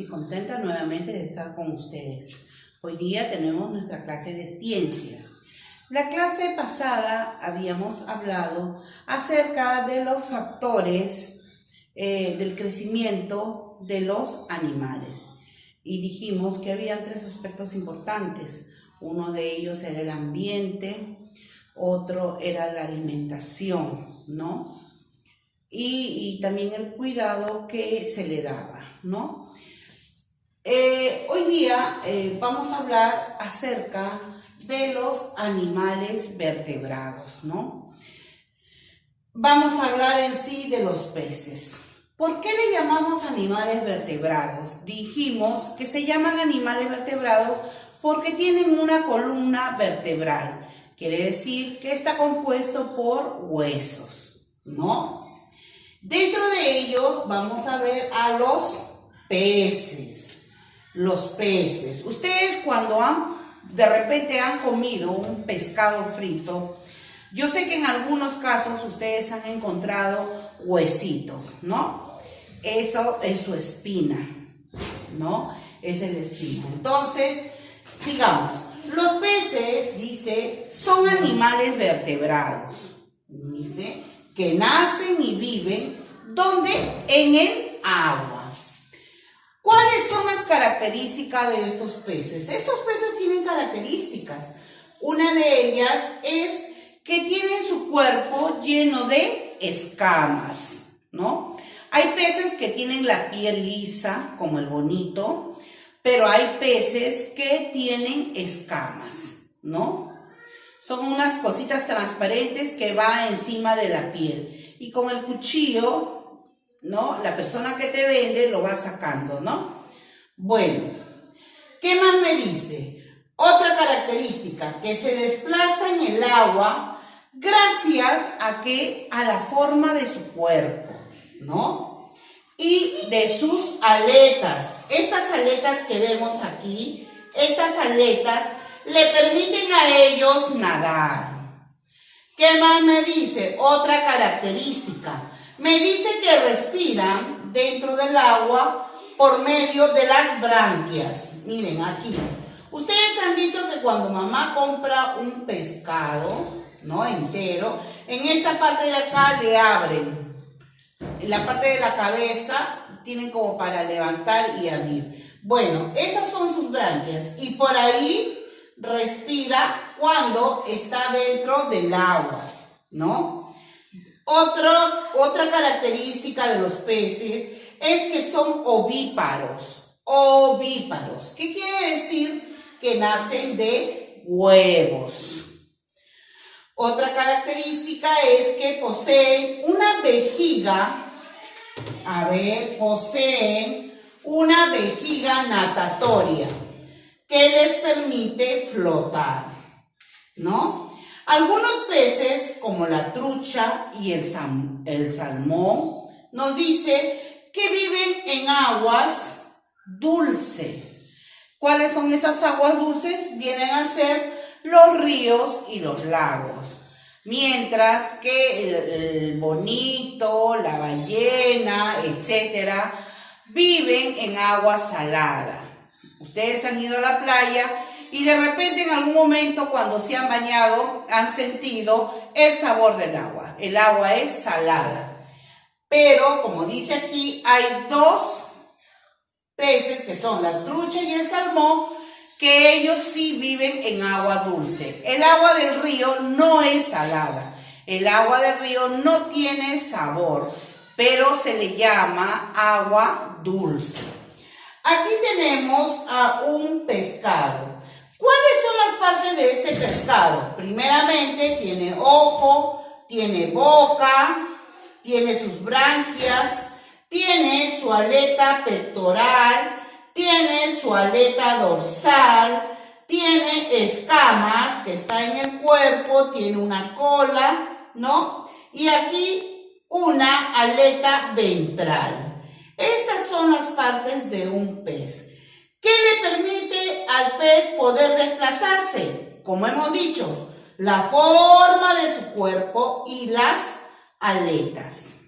y contenta nuevamente de estar con ustedes. Hoy día tenemos nuestra clase de ciencias. La clase pasada habíamos hablado acerca de los factores del crecimiento de los animales y dijimos que había tres aspectos importantes. Uno de ellos era el ambiente, otro era la alimentación, ¿no? Y también el cuidado que se le daba, ¿no? Hoy día vamos a hablar acerca de los animales vertebrados, ¿no? Vamos a hablar en sí de los peces. ¿Por qué le llamamos animales vertebrados? Dijimos que se llaman animales vertebrados porque tienen una columna vertebral. Quiere decir que está compuesto por huesos, ¿no? Dentro de ellos vamos a ver a los peces. Los peces. Ustedes cuando de repente han comido un pescado frito, yo sé que en algunos casos ustedes han encontrado huesitos, ¿no? Eso es su espina, ¿no? Esa es la espina. Entonces, digamos, los peces, dice, son animales vertebrados, ¿viste? Que nacen y viven, ¿dónde? En el agua. ¿Cuáles son las características de estos peces? Estos peces tienen características. Una de ellas es que tienen su cuerpo lleno de escamas, ¿no? Hay peces que tienen la piel lisa, como el bonito, pero hay peces que tienen escamas, ¿no? Son unas cositas transparentes que va encima de la piel. Y con el cuchillo, ¿no? La persona que te vende lo va sacando, ¿no? Bueno, ¿qué más me dice? Otra característica, que se desplaza en el agua gracias a la forma de su cuerpo, ¿no? Y de sus aletas. Estas aletas que vemos aquí, estas aletas le permiten a ellos nadar. ¿Qué más me dice? Otra característica. Me dice que respiran dentro del agua por medio de las branquias. Miren aquí. Ustedes han visto que cuando mamá compra un pescado, ¿no? Entero, en esta parte de acá le abren. En la parte de la cabeza tienen como para levantar y abrir. Bueno, esas son sus branquias y por ahí respira cuando está dentro del agua, ¿no? Otra característica de los peces es que son ovíparos. Ovíparos. ¿Qué quiere decir? Que nacen de huevos. Otra característica es que poseen una vejiga, poseen una vejiga natatoria que les permite flotar, ¿no? Algunos peces, como la trucha y el salmón, nos dice que viven en aguas dulces. ¿Cuáles son esas aguas dulces? Vienen a ser los ríos y los lagos. Mientras que el bonito, la ballena, etcétera, viven en agua salada. Ustedes han ido a la playa y de repente en algún momento cuando se han bañado han sentido el sabor del agua. El agua es salada. Pero como dice aquí, hay dos peces que son la trucha y el salmón, que ellos sí viven en agua dulce. El agua del río no es salada. El agua del río no tiene sabor, pero se le llama agua dulce. Aquí tenemos a un pescado. ¿Cuáles son las partes de este pescado? Primeramente, tiene ojo, tiene boca, tiene sus branquias, tiene su aleta pectoral, tiene su aleta dorsal, tiene escamas que está en el cuerpo, tiene una cola, ¿no? Y aquí una aleta ventral. Estas son las partes de un pez. ¿Qué le permite al pez poder desplazarse? Como hemos dicho, la forma de su cuerpo y las aletas.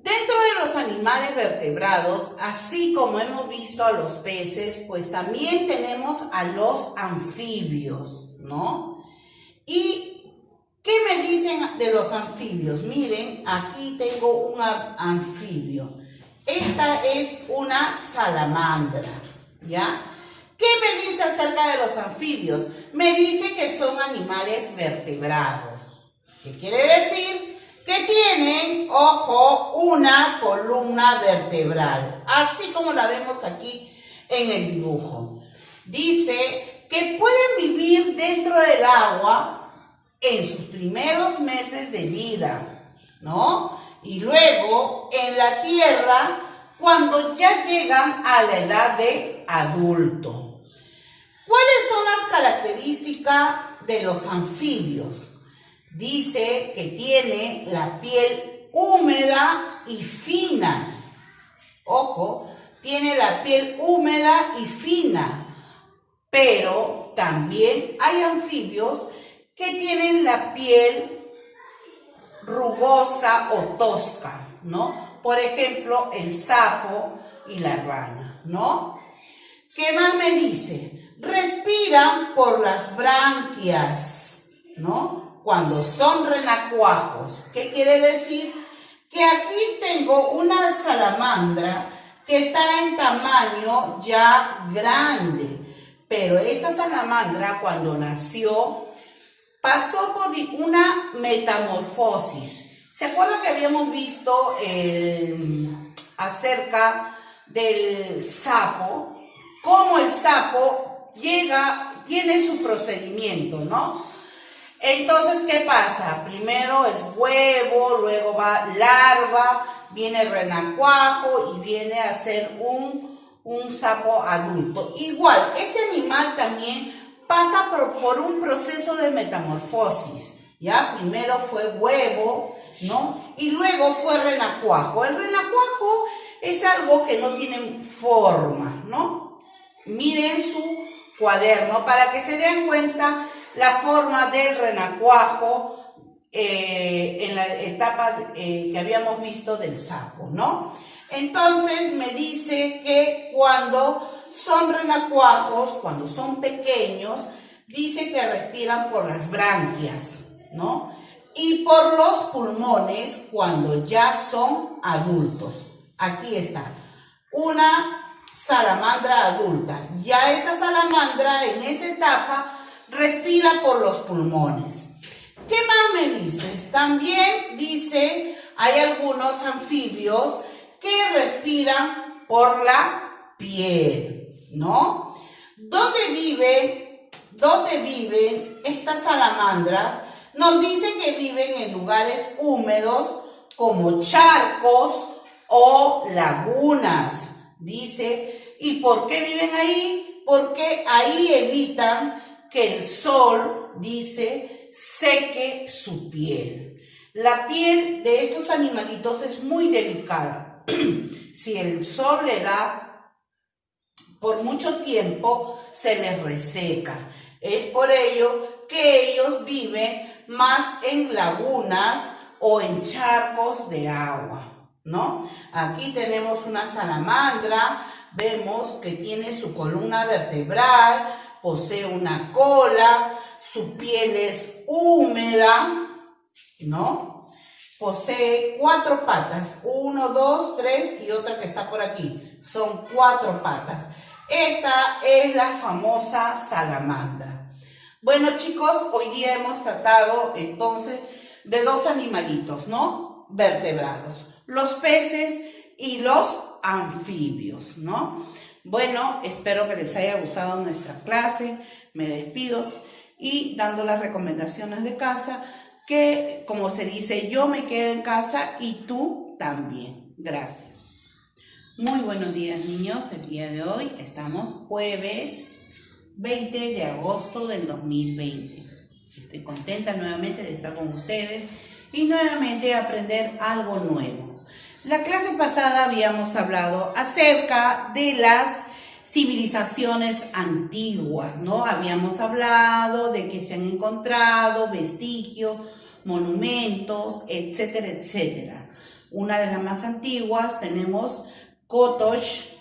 Dentro de los animales vertebrados, así como hemos visto a los peces, pues también tenemos a los anfibios, ¿no? ¿Y qué me dicen de los anfibios? Miren, aquí tengo un anfibio. Esta es una salamandra, ¿ya? ¿Qué me dice acerca de los anfibios? Me dice que son animales vertebrados. ¿Qué quiere decir? Que tienen, ojo, una columna vertebral, así como la vemos aquí en el dibujo. Dice que pueden vivir dentro del agua en sus primeros meses de vida, ¿no? Y luego en la tierra cuando ya llegan a la edad de adulto. ¿Cuáles son las características de los anfibios? Dice que tiene la piel húmeda y fina. Ojo, tiene la piel húmeda y fina. Pero también hay anfibios que tienen la piel rugosa o tosca, ¿no? Por ejemplo, el sapo y la rana, ¿no? ¿Qué más me dice? Respiran por las branquias, ¿no? Cuando son renacuajos. ¿Qué quiere decir? Que aquí tengo una salamandra que está en tamaño ya grande, pero esta salamandra cuando nació pasó por una metamorfosis. ¿Se acuerdan que habíamos visto acerca del sapo? Cómo el sapo tiene su procedimiento, ¿no? Entonces, ¿qué pasa? Primero es huevo, luego va larva, viene el renacuajo y viene a ser un sapo adulto. Igual, este animal también pasa por un proceso de metamorfosis, ¿ya? Primero fue huevo, ¿no? Y luego fue renacuajo. El renacuajo es algo que no tiene forma, ¿no? Miren su cuaderno para que se den cuenta la forma del renacuajo en la etapa que habíamos visto del sapo, ¿no? Entonces me dice que cuando son renacuajos, cuando son pequeños, dice que respiran por las branquias, ¿no? Y por los pulmones cuando ya son adultos. Aquí está, una salamandra adulta. Ya esta salamandra en esta etapa respira por los pulmones. ¿Qué más me dices? También dice, hay algunos anfibios que respiran por la piel, ¿no? ¿Dónde viven estas salamandras? Nos dicen que viven en lugares húmedos como charcos o lagunas. Dice, ¿y por qué viven ahí? Porque ahí evitan que el sol, dice, seque su piel. La piel de estos animalitos es muy delicada. Si el sol le da por mucho tiempo, se les reseca. Es por ello que ellos viven más en lagunas o en charcos de agua, ¿no? Aquí tenemos una salamandra, vemos que tiene su columna vertebral, posee una cola, su piel es húmeda, ¿no? Posee 4 patas, 1, 2, 3 y otra que está por aquí. Son 4 patas. Esta es la famosa salamandra. Bueno, chicos, hoy día hemos tratado entonces de 2 animalitos, ¿no? Vertebrados, los peces y los anfibios, ¿no? Bueno, espero que les haya gustado nuestra clase. Me despido y dando las recomendaciones de casa, que como se dice, yo me quedo en casa y tú también. Gracias. Muy buenos días, niños. El día de hoy estamos jueves 20 de agosto del 2020. Estoy contenta nuevamente de estar con ustedes y nuevamente aprender algo nuevo. La clase pasada habíamos hablado acerca de las civilizaciones antiguas, ¿no? Habíamos hablado de que se han encontrado vestigios monumentos, etcétera, etcétera. Una de las más antiguas tenemos Cotox,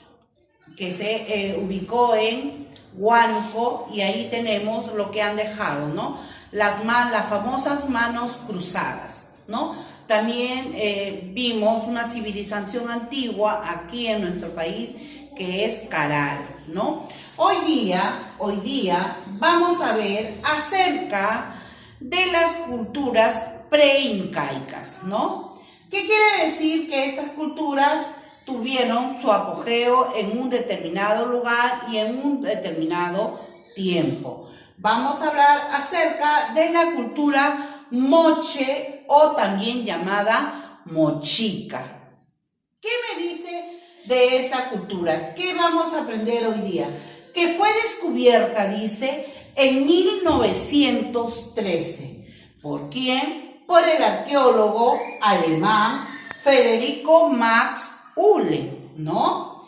que se ubicó en Huánuco, y ahí tenemos lo que han dejado, ¿no? Las famosas manos cruzadas, ¿no? También vimos una civilización antigua aquí en nuestro país, que es Caral, ¿no? Hoy día vamos a ver acerca de las culturas preincaicas, ¿no? ¿Qué quiere decir? Que estas culturas tuvieron su apogeo en un determinado lugar y en un determinado tiempo. Vamos a hablar acerca de la cultura moche, o también llamada mochica. ¿Qué me dice de esta cultura? ¿Qué vamos a aprender hoy día? Que fue descubierta, dice, en 1913. ¿Por quién? Por el arqueólogo alemán Federico Max Uhle, ¿no?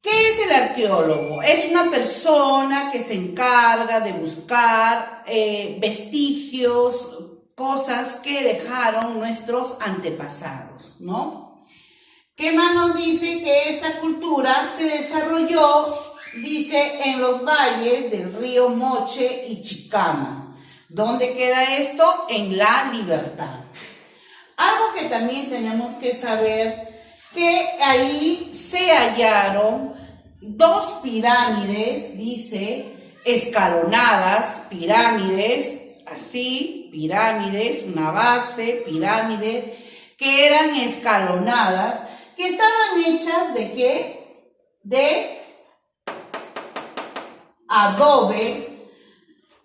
¿Qué es el arqueólogo? Es una persona que se encarga de buscar vestigios, cosas que dejaron nuestros antepasados, ¿no? ¿Qué más nos dice? Que esta cultura se desarrolló, dice, en los valles del río Moche y Chicama. ¿Dónde queda esto? En La Libertad. Algo que también tenemos que saber, que ahí se hallaron dos pirámides, dice, escalonadas, pirámides, así, pirámides, una base, pirámides, que eran escalonadas, que estaban hechas ¿de qué? De adobe,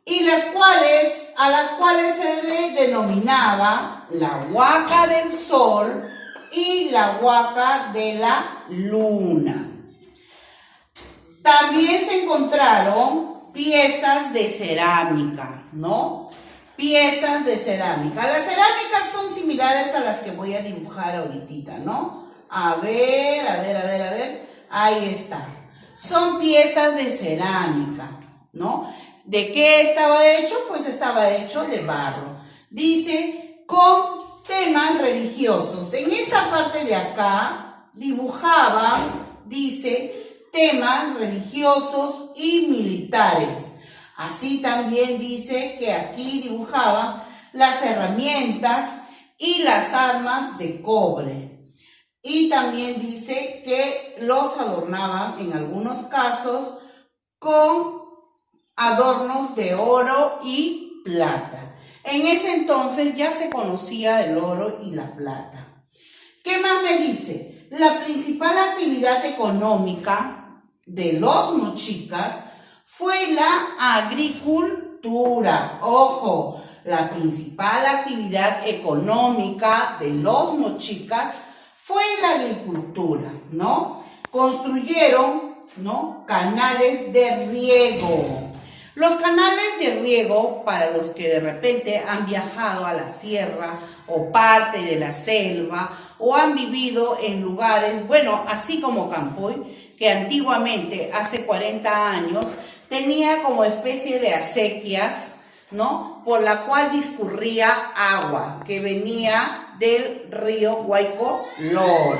y a las cuales se le denominaba la Huaca del Sol y la Huaca de la Luna. También se encontraron piezas de cerámica, ¿no? Piezas de cerámica. Las cerámicas son similares a las que voy a dibujar ahorita, ¿no? A ver. Ahí está. Son piezas de cerámica, ¿no? ¿De qué estaba hecho? Pues estaba hecho de barro. Dice, con temas religiosos. En esta parte de acá dibujaban, dice, temas religiosos y militares. Así también dice que aquí dibujaban las herramientas y las armas de cobre. Y también dice que los adornaban en algunos casos con adornos de oro y plata. En ese entonces ya se conocía el oro y la plata. ¿Qué más me dice? La principal actividad económica de los mochicas fue la agricultura. Ojo, la principal actividad económica de los mochicas fue la agricultura, ¿no? Construyeron, ¿no?, canales de riego. Los canales de riego, para los que de repente han viajado a la sierra o parte de la selva o han vivido en lugares, bueno, así como Campoy, que antiguamente, hace 40 años, tenía como especie de acequias, ¿no?, por la cual discurría agua que venía del río Huayco-Loro.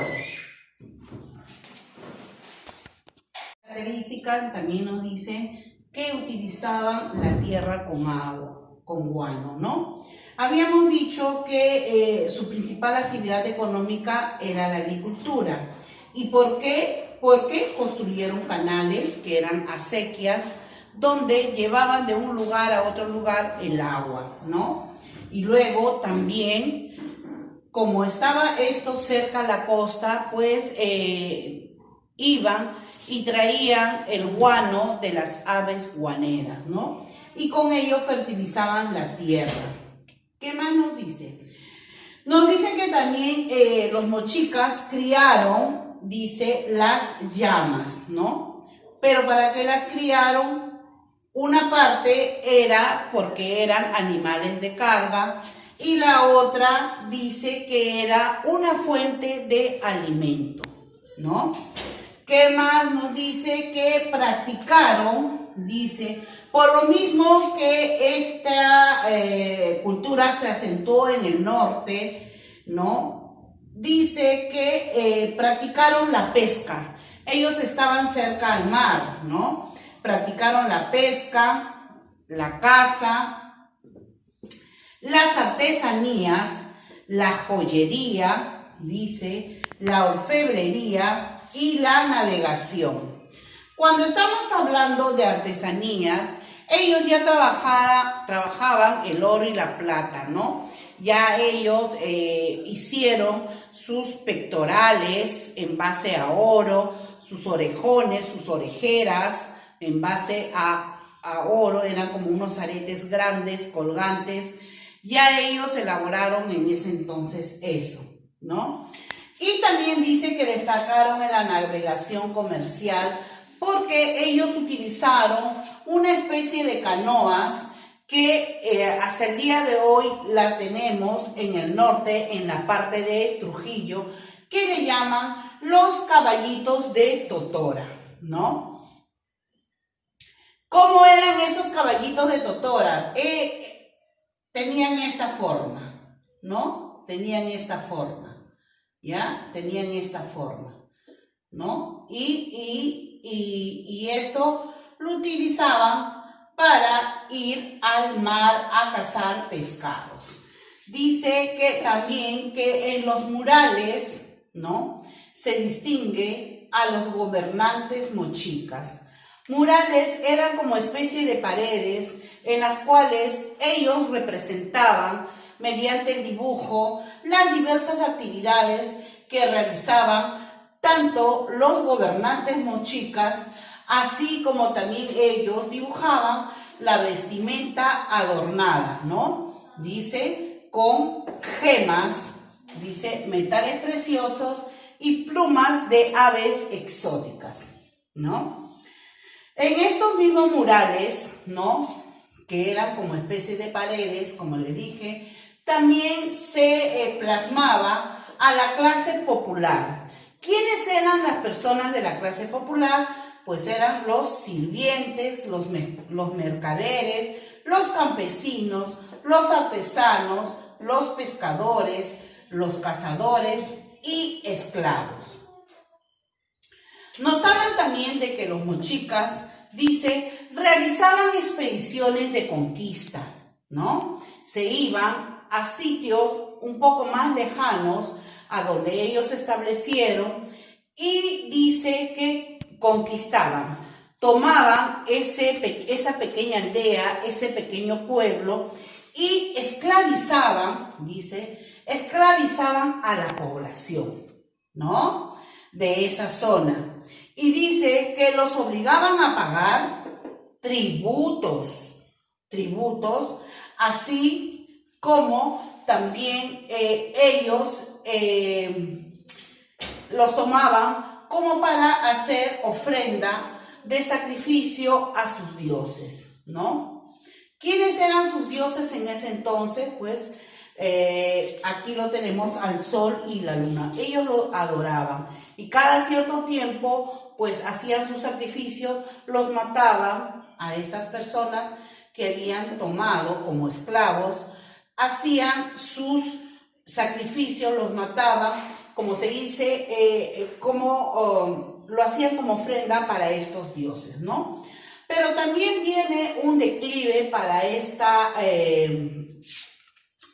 Características también nos dice que utilizaban la tierra con agua, con guano, ¿no? Habíamos dicho que su principal actividad económica era la agricultura. ¿Y por qué? Porque construyeron canales que eran acequias, donde llevaban de un lugar a otro lugar el agua, ¿no? Y luego también, como estaba esto cerca a la costa, pues iban y traían el guano de las aves guaneras, ¿no? Y con ello fertilizaban la tierra. ¿Qué más nos dice? Nos dice que también los mochicas criaron, dice, las llamas, ¿no? Pero ¿para qué las criaron? Una parte era porque eran animales de carga y la otra dice que era una fuente de alimento, ¿no? ¿Qué más nos dice? Que practicaron, dice, Por lo mismo que esta cultura se acentuó en el norte, ¿no? Dice que practicaron la pesca. Ellos estaban cerca al mar, ¿no? Practicaron la pesca, la caza, las artesanías, la joyería, dice, la orfebrería y la navegación. Cuando estamos hablando de artesanías, ellos ya trabajaban el oro y la plata, ¿no? Ya ellos hicieron sus pectorales en base a oro, sus orejones, sus orejeras en base a oro, eran como unos aretes grandes, colgantes. Ya ellos elaboraron en ese entonces eso, ¿no? Y también dice que destacaron en la navegación comercial porque ellos utilizaron una especie de canoas que hasta el día de hoy la tenemos en el norte, en la parte de Trujillo, que le llaman los caballitos de Totora, ¿no? ¿Cómo eran estos caballitos de Totora? Tenían esta forma, ¿no? Tenían esta forma, ¿ya? Tenían esta forma, ¿no? Y esto lo utilizaban para ir al mar a cazar pescados. Dice que también que en los murales, ¿no? Se distingue a los gobernantes mochicas. Murales eran como especie de paredes en las cuales ellos representaban mediante el dibujo las diversas actividades que realizaban tanto los gobernantes mochicas, así como también ellos dibujaban la vestimenta adornada, ¿no? Dice, con gemas, dice, metales preciosos y plumas de aves exóticas, ¿no? En estos mismos murales, ¿no? Que eran como especie de paredes, como les dije, también se plasmaba a la clase popular. ¿Quiénes eran las personas de la clase popular? Pues eran los sirvientes, los mercaderes, los campesinos, los artesanos, los pescadores, los cazadores y esclavos. Nos hablan también de que los mochicas, dice, realizaban expediciones de conquista, ¿no? Se iban a sitios un poco más lejanos a donde ellos se establecieron y dice que conquistaban, tomaban esa pequeña aldea, ese pequeño pueblo y esclavizaban, dice, esclavizaban a la población, ¿no? De esa zona. Y dice que los obligaban a pagar tributos, así como también ellos los tomaban como para hacer ofrenda de sacrificio a sus dioses, ¿no? ¿Quiénes eran sus dioses en ese entonces? Pues aquí lo tenemos al sol y la luna. Ellos lo adoraban y cada cierto tiempo pues hacían sus sacrificios, los mataban a estas personas que habían tomado como esclavos, hacían sus sacrificios, los mataban, como se dice, lo hacían como ofrenda para estos dioses, ¿no? Pero también viene un declive para esta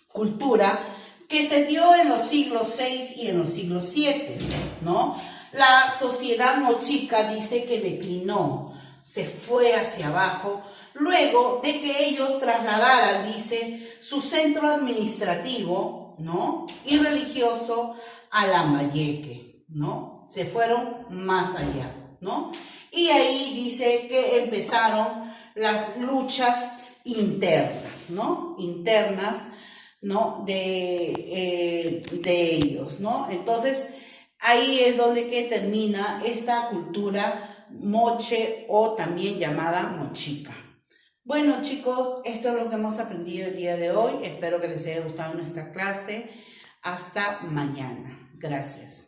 cultura que se dio en los siglos VI y en los siglos VII, ¿no? La sociedad mochica dice que declinó, se fue hacia abajo, luego de que ellos trasladaran, dice, su centro administrativo, ¿no? Y religioso a Lambayeque, ¿no? Se fueron más allá, ¿no? Y ahí dice que empezaron las luchas internas, ¿no? Internas, ¿no? De ellos, ¿no? Entonces, ahí es donde que termina esta cultura moche o también llamada mochica. Bueno, chicos, esto es lo que hemos aprendido el día de hoy. Espero que les haya gustado nuestra clase. Hasta mañana. Gracias.